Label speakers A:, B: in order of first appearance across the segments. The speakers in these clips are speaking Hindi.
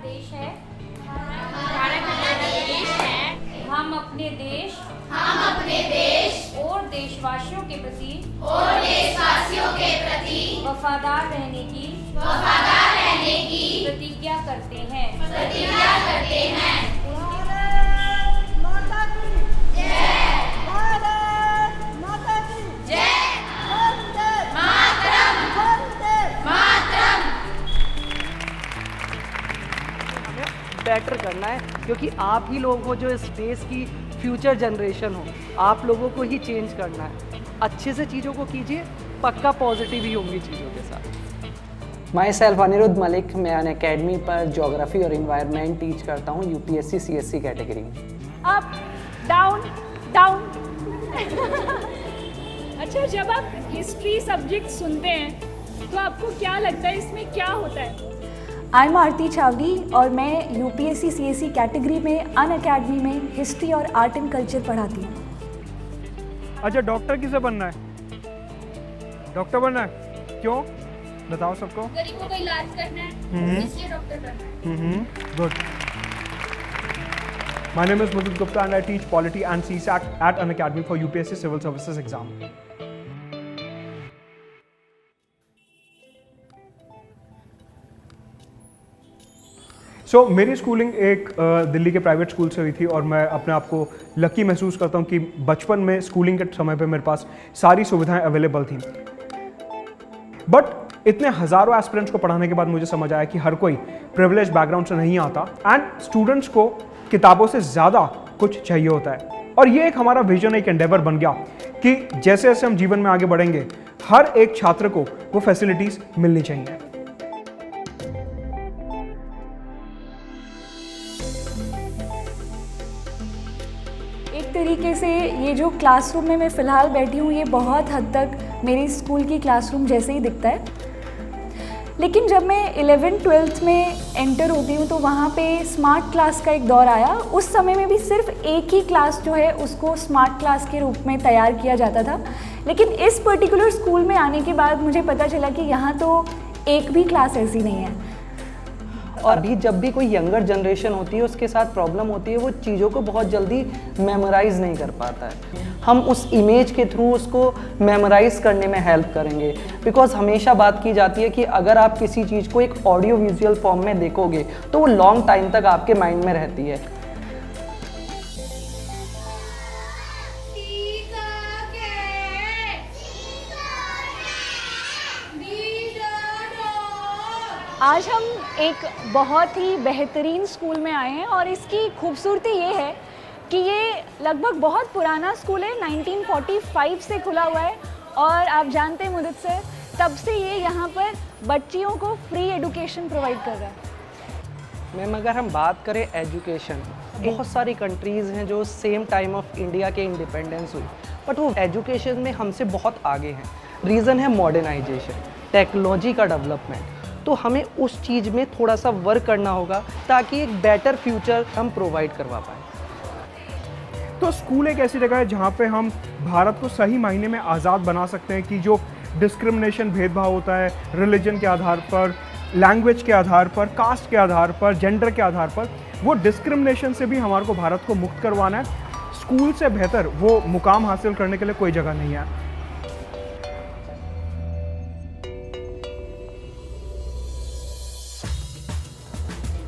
A: देश है,
B: भारत हमारा देश है।
A: हम अपने देश और देशवासियों के प्रति वफादार रहने की प्रतिज्ञा करते हैं।
C: भारत माता की जय। भारत माता की जय। वंदे मातरम। वंदे मातरम।
D: हमें बेटर करना है, क्योंकि आप ही लोग हो जो इस देश की फ्यूचर जनरेशन हो। आप लोगों को ही चेंज करना है। अच्छे से चीज़ों को कीजिए, पक्का पॉजिटिव ही होंगी चीज़ों के साथ।
E: माई सेल्फ अनिरुद्ध मलिक, मैं अन अकेडमी पर ज्योग्राफी और इन्वायरमेंट टीच करता हूँ यूपीएससी सीएससी कैटेगरी में।
F: Up down down. अच्छा, जब आप हिस्ट्री सब्जेक्ट सुनते हैं तो आपको क्या लगता है इसमें क्या होता है?
G: आई एम आरती चावड़ी और मैं यूपीएससी सीएससी कैटेगरी में अन अकेडमी में हिस्ट्री और आर्ट एंड कल्चर पढ़ाती हूँ।
H: अच्छा, डॉक्टर किसे बनना है? डॉक्टर बनना है, क्यों बताओ सबको?
B: गरीबों का इलाज करना है, इसलिए डॉक्टर बनना है।
H: Good. My name is Mudit Gupta and I teach polity and CSAT at Unacademy for UPSC civil services exam. मेरी स्कूलिंग एक दिल्ली के प्राइवेट स्कूल से हुई थी और मैं अपने आप को लकी महसूस करता हूँ कि बचपन में स्कूलिंग के समय पे मेरे पास सारी सुविधाएं अवेलेबल थी। बट इतने हज़ारों एस्पिरेंट्स को पढ़ाने के बाद मुझे समझ आया कि हर कोई प्रिविलेज बैकग्राउंड से नहीं आता एंड स्टूडेंट्स को किताबों से ज़्यादा कुछ चाहिए होता है। और ये एक हमारा विजन, एक एंडेवर बन गया कि जैसे जैसे हम जीवन में आगे बढ़ेंगे हर एक छात्र को वो फैसिलिटीज़ मिलनी चाहिए।
G: एक तरीके से ये जो क्लासरूम में मैं फ़िलहाल बैठी हूँ, ये बहुत हद तक मेरी स्कूल की क्लासरूम जैसे ही दिखता है। लेकिन जब मैं 11th-12th में एंटर होती हूँ तो वहाँ पे स्मार्ट क्लास का एक दौर आया। उस समय में भी सिर्फ एक ही क्लास जो है उसको स्मार्ट क्लास के रूप में तैयार किया जाता था। लेकिन इस पर्टिकुलर स्कूल में आने के बाद मुझे पता चला कि यहाँ तो एक भी क्लास ऐसी नहीं है।
E: और अभी जब भी कोई यंगर जनरेशन होती है उसके साथ प्रॉब्लम होती है, वो चीज़ों को बहुत जल्दी मेमोराइज़ नहीं कर पाता है। हम उस इमेज के थ्रू उसको मेमोराइज़ करने में हेल्प करेंगे। बिकॉज हमेशा बात की जाती है कि अगर आप किसी चीज़ को एक ऑडियो विजुअल फॉर्म में देखोगे तो वो लॉन्ग टाइम तक आपके माइंड में रहती है।
F: आज हम एक बहुत ही बेहतरीन स्कूल में आए हैं और इसकी खूबसूरती ये है कि ये लगभग बहुत पुराना स्कूल है, 1945 से खुला हुआ है। और आप जानते हैं मुदित सर, तब से ये यहाँ पर बच्चियों को फ्री एजुकेशन प्रोवाइड कर रहा है।
E: मैम, अगर हम बात करें एजुकेशन, बहुत सारी कंट्रीज़ हैं जो सेम टाइम ऑफ इंडिया के इंडिपेंडेंस हुई, बट वो एजुकेशन में हमसे बहुत आगे हैं। रीज़न है मॉडर्नाइजेशन, टेक्नोलॉजी का डेवलपमेंट। तो हमें उस चीज़ में थोड़ा सा वर्क करना होगा ताकि एक बेटर फ्यूचर हम प्रोवाइड करवा पाएँ।
H: तो स्कूल एक ऐसी जगह है जहाँ पे हम भारत को सही मायने में आज़ाद बना सकते हैं कि जो डिस्क्रिमिनेशन, भेदभाव होता है रिलीजन के आधार पर, लैंग्वेज के आधार पर, कास्ट के आधार पर, जेंडर के आधार पर, वो डिस्क्रिमिनेशन से भी हमारे को भारत को मुक्त करवाना है। स्कूल से बेहतर वो मुकाम हासिल करने के लिए कोई जगह नहीं है।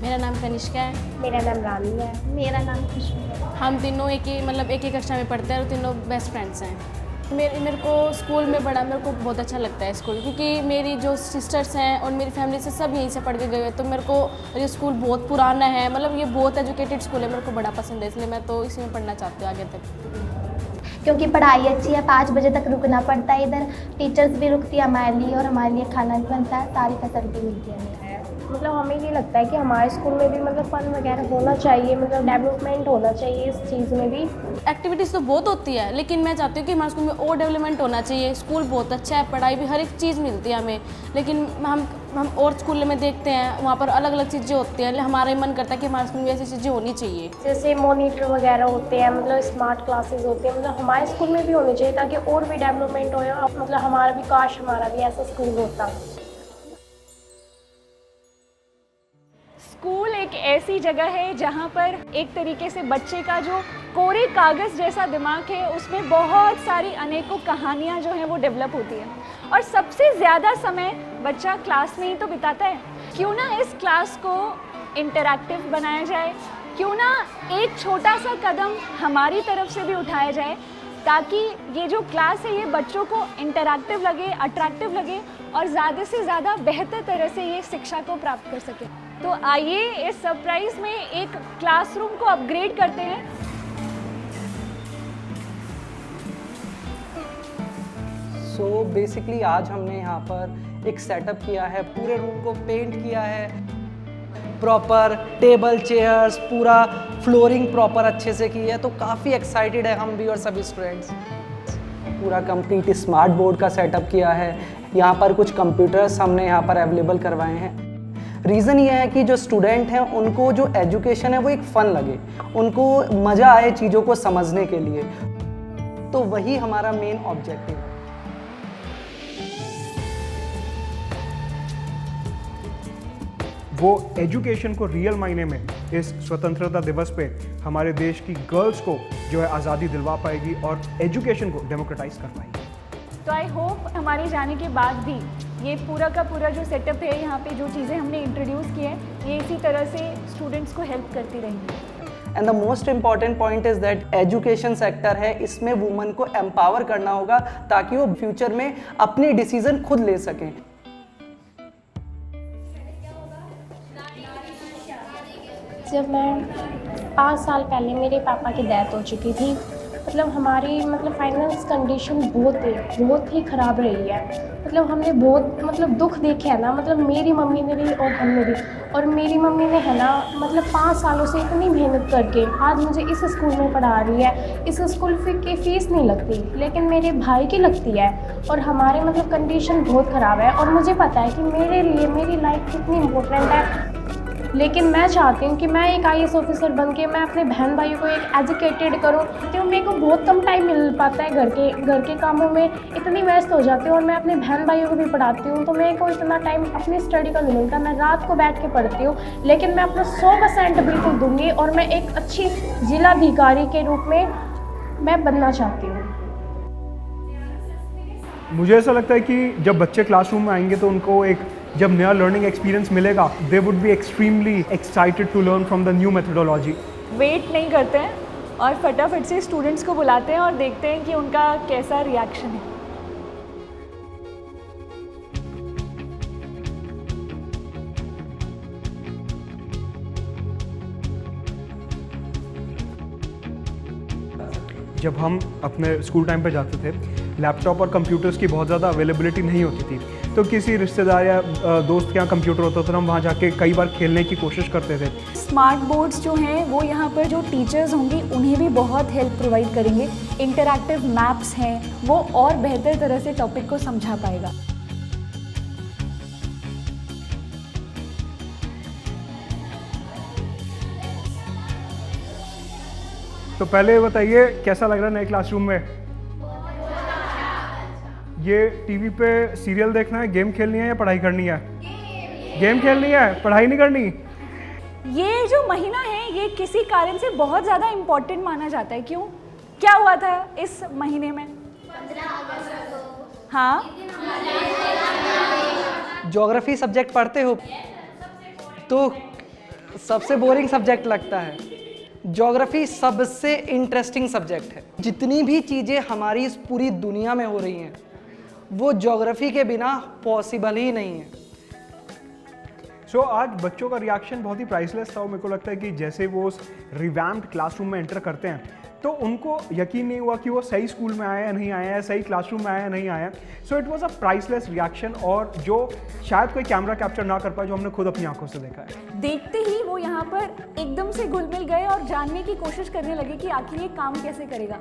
B: मेरा नाम कनिष्का है।
I: मेरा नाम रानी है। मेरा नाम खुशबू है।
B: हम तीनों एक ही कक्षा में पढ़ते हैं और तीनों बेस्ट फ्रेंड्स हैं। मेरे को स्कूल में मेरे को बहुत अच्छा लगता है स्कूल, क्योंकि मेरी जो सिस्टर्स हैं और मेरी फैमिली से सब यहीं से पढ़ के गए हैं। तो मेरे को ये स्कूल बहुत पुराना है, मतलब ये बहुत एजुकेटेड स्कूल है, मेरे को बड़ा पसंद है, इसलिए मैं तो इसी में पढ़ना चाहती हूँ आगे तक।
I: क्योंकि पढ़ाई अच्छी है, 5 बजे तक रुकना पड़ता है, इधर टीचर्स भी रुकती है हमारे लिए और हमारे लिए खाना भी बनता है, सारी फैसिलिटी मिलती है।
J: मतलब हमें ये लगता है कि हमारे स्कूल में भी मतलब फन वगैरह होना चाहिए, मतलब डेवलपमेंट होना चाहिए इस चीज़ में भी।
B: एक्टिविटीज़ तो बहुत होती है, लेकिन मैं चाहती हूँ कि हमारे स्कूल में और डेवलपमेंट होना चाहिए। स्कूल बहुत अच्छा है, पढ़ाई भी हर एक चीज़ मिलती है हमें, लेकिन हम और स्कूल में देखते हैं वहाँ पर अलग अलग चीज़ें होती हैं। हमारा ही मन करता है कि हमारे स्कूल में ऐसी चीज़ें होनी चाहिए।
J: जैसे मॉनिटर वगैरह होते हैं, मतलब स्मार्ट क्लासेस होती हैं, मतलब हमारे स्कूल में भी होनी चाहिए ताकि और भी डेवलपमेंट हो। मतलब हमारा भी काश हमारा भी ऐसा स्कूल होता।
F: स्कूल एक ऐसी जगह है जहाँ पर एक तरीके से बच्चे का जो कोरे कागज़ जैसा दिमाग है उसमें बहुत सारी अनेकों कहानियाँ जो हैं वो डेवलप होती हैं, और सबसे ज़्यादा समय बच्चा क्लास में ही तो बिताता है। क्यों ना इस क्लास को इंटरैक्टिव बनाया जाए, क्यों ना एक छोटा सा कदम हमारी तरफ से भी उठाया जाए ताकि ये जो क्लास है ये बच्चों को इंटरैक्टिव लगे, अट्रैक्टिव लगे और ज़्यादा से ज़्यादा बेहतर तरह से ये शिक्षा को प्राप्त कर सके। तो आइए इस सरप्राइज़ में एक क्लासरूम को अपग्रेड करते हैं।
E: सो बेसिकली आज हमने यहाँ पर एक सेटअप किया है, पूरे रूम को पेंट किया है, प्रॉपर टेबल चेयर्स, पूरा फ्लोरिंग प्रॉपर अच्छे से की है। तो काफ़ी एक्साइटेड है हम भी और सभी स्टूडेंट्स। पूरा कंप्लीट स्मार्ट बोर्ड का सेटअप किया है। यहाँ पर कुछ कंप्यूटर्स हमने यहाँ पर अवेलेबल करवाए हैं। रीज़न ये है कि जो स्टूडेंट हैं उनको जो एजुकेशन है वो एक फ़न लगे, उनको मज़ा आए चीज़ों को समझने के लिए। तो वही हमारा मेन ऑब्जेक्टिव है।
H: वो एजुकेशन को रियल मायने में इस स्वतंत्रता दिवस पे हमारे देश की गर्ल्स को जो है आज़ादी दिलवा पाएगी और एजुकेशन को डेमोक्रेटाइज कर पाएगी।
F: तो आई होप हमारे जाने के बाद भी ये पूरा का पूरा जो सेटअप है, यहाँ पे जो चीज़ें हमने इंट्रोड्यूस की हैं, ये इसी तरह से स्टूडेंट्स को हेल्प करती रहेंगी।
E: And the most important point is that education sector है, इसमें वुमन को एम्पावर करना होगा ताकि वो फ्यूचर में अपनी डिसीजन खुद ले सकें।
J: जब मैं 5 साल पहले मेरे पापा की डेथ हो चुकी थी, मतलब हमारी फाइनेंस कंडीशन बहुत ही ख़राब रही है। हमने बहुत दुख देखे है ना, मेरी मम्मी ने भी और हमने भी। और मेरी मम्मी ने है ना 5 सालों से इतनी मेहनत करके आज मुझे इस स्कूल में पढ़ा रही है। इस स्कूल की फ़ीस नहीं लगती लेकिन मेरे भाई की लगती है। और हमारे कंडीशन बहुत ख़राब है और मुझे पता है कि मेरे लिए मेरी लाइफ कितनी इम्पोर्टेंट है। लेकिन मैं चाहती हूँ कि मैं एक IAS ऑफिसर बन के मैं अपने बहन भाइयों को एक एजुकेटेड करूँ। तो मेरे को बहुत कम टाइम मिल पाता है, घर के कामों में इतनी व्यस्त हो जाती हूँ और मैं अपने बहन भाइयों को भी पढ़ाती हूँ, तो मेरे को इतना टाइम अपनी स्टडी का नहीं मिलता। मैं रात को बैठ के पढ़ती हूँ, लेकिन मैं अपना 100% बिल्कुल दूँगी और मैं एक अच्छी जिलाधिकारी के रूप में मैं बनना चाहती हूँ।
H: मुझे ऐसा लगता है कि जब बच्चे क्लासरूम में आएंगे तो उनको एक जब नया लर्निंग एक्सपीरियंस मिलेगा, they would be extremely excited to learn from the new methodology.
F: Wait नहीं करते हैं और फटाफट से स्टूडेंट्स को बुलाते हैं और देखते हैं कि उनका कैसा रिएक्शन है।
H: जब हम अपने स्कूल टाइम पे जाते थे, लैपटॉप और कंप्यूटर्स की बहुत ज़्यादा अवेलेबिलिटी नहीं होती थी, तो किसी रिश्तेदार या दोस्त के यहाँ कंप्यूटर होता था, हम वहाँ जाके कई बार खेलने की कोशिश करते थे।
F: स्मार्ट बोर्ड्स जो हैं वो यहाँ पर जो टीचर्स होंगी उन्हें भी बहुत हेल्प प्रोवाइड करेंगे। इंटरैक्टिव मैप्स हैं, वो और बेहतर तरह से टॉपिक को समझा पाएगा।
H: तो पहले बताइए कैसा लग रहा है नए क्लासरूम में? ये टीवी पे सीरियल देखना है, गेम खेलनी है या पढ़ाई करनी है? गेम खेलनी है, पढ़ाई नहीं करनी।
F: ये जो महीना है ये किसी कारण से बहुत ज़्यादा इम्पोर्टेंट माना जाता है। क्यों, क्या हुआ था इस महीने में?
I: 15 अगस्त को।
F: हाँ,
E: ज्योग्राफी सब्जेक्ट पढ़ते हो तो सबसे बोरिंग सब्जेक्ट लगता है। ज्योग्राफी सबसे इंटरेस्टिंग सब्जेक्ट है। जितनी भी चीज़ें हमारी इस पूरी दुनिया में हो रही हैं वो ज्योग्राफी के बिना पॉसिबल ही नहीं है।
H: सो आज बच्चों का रिएक्शन बहुत ही प्राइसलेस था। मेरे को लगता है कि जैसे वो उस रिवैम्प्ड क्लासरूम में एंटर करते हैं तो उनको यकीन नहीं हुआ कि वो सही स्कूल में आया या नहीं आया है, सही क्लासरूम में आया या नहीं आया। So it was a priceless reaction और जो शायद कोई कैमरा कैप्चर ना कर पाए, जो हमने खुद अपनी आंखों से देखा है।
F: देखते ही वो यहाँ पर एकदम से घुल मिल गए और जानने की कोशिश करने लगे कि आखिर ये काम कैसे करेगा।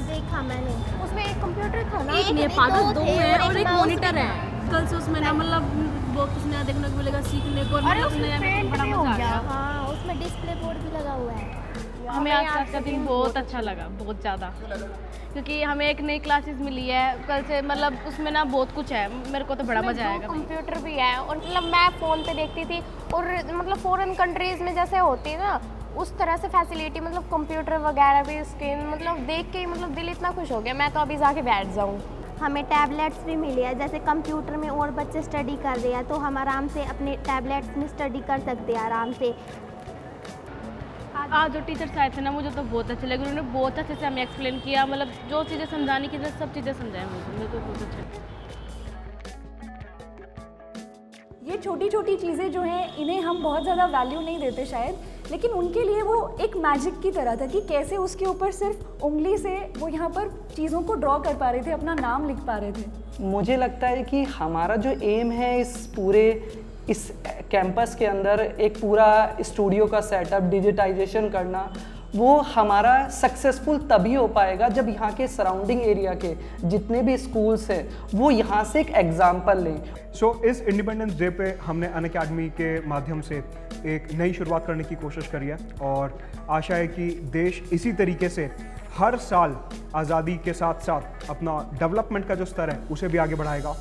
I: देखा मैंने, उसमें एक कंप्यूटर था ना,
B: एक नहीं पागल, 2 है और एक मॉनिटर है। कल से उसमें ना बहुत कुछ नया देखने को मिलेगा, सीखने को।
I: अरे उसमें पेंट भी हो गया। हाँ, उसमें डिस्प्ले बोर्ड भी लगा हुआ है।
B: हमें आज का दिन बहुत अच्छा लगा, बहुत ज़्यादा, क्योंकि हमें एक नई क्लासेस मिली है कल से, मतलब उसमें ना बहुत कुछ है, मेरे को तो बड़ा मज़ा आएगा।
J: कंप्यूटर भी है और मतलब मैं फ़ोन पे देखती थी और मतलब फॉरेन कंट्रीज़ में जैसे होती है ना उस तरह से फैसिलिटी, मतलब कंप्यूटर वगैरह भी, स्क्रीन, मतलब देख के ही मतलब दिल इतना खुश हो गया, मैं तो अभी जाके बैठ जाऊँ।
I: हमें टैबलेट्स भी मिले हैं, जैसे कंप्यूटर में और बच्चे स्टडी कर रहे हैं तो हम आराम से अपने टैबलेट्स में स्टडी कर सकते हैं आराम से।
B: आज जो टीचर्स आए थे ना मुझे तो बहुत अच्छे लगे, उन्होंने बहुत अच्छे से हमें एक्सप्लेन किया, मतलब जो चीज़ें समझाने की सब चीज़ें समझाएं मुझे, मेरे को बहुत अच्छा।
G: ये छोटी छोटी चीज़ें जो हैं इन्हें हम बहुत ज़्यादा वैल्यू नहीं देते शायद, लेकिन उनके लिए वो एक मैजिक की तरह था कि कैसे उसके ऊपर सिर्फ उंगली से वो यहाँ पर चीज़ों को ड्रॉ कर पा रहे थे, अपना नाम लिख पा रहे थे।
E: मुझे लगता है कि हमारा जो एम है इस कैंपस के अंदर एक पूरा स्टूडियो का सेटअप, डिजिटाइजेशन करना, वो हमारा सक्सेसफुल तभी हो पाएगा जब यहाँ के सराउंडिंग एरिया के जितने भी स्कूल्स हैं वो यहाँ से एक एग्जाम्पल लें।
H: सो इस इंडिपेंडेंस डे पे हमने अनअकैडमी के माध्यम से एक नई शुरुआत करने की कोशिश करी है और आशा है कि देश इसी तरीके से हर साल आज़ादी के साथ साथ अपना डेवलपमेंट का जो स्तर है उसे भी आगे बढ़ाएगा।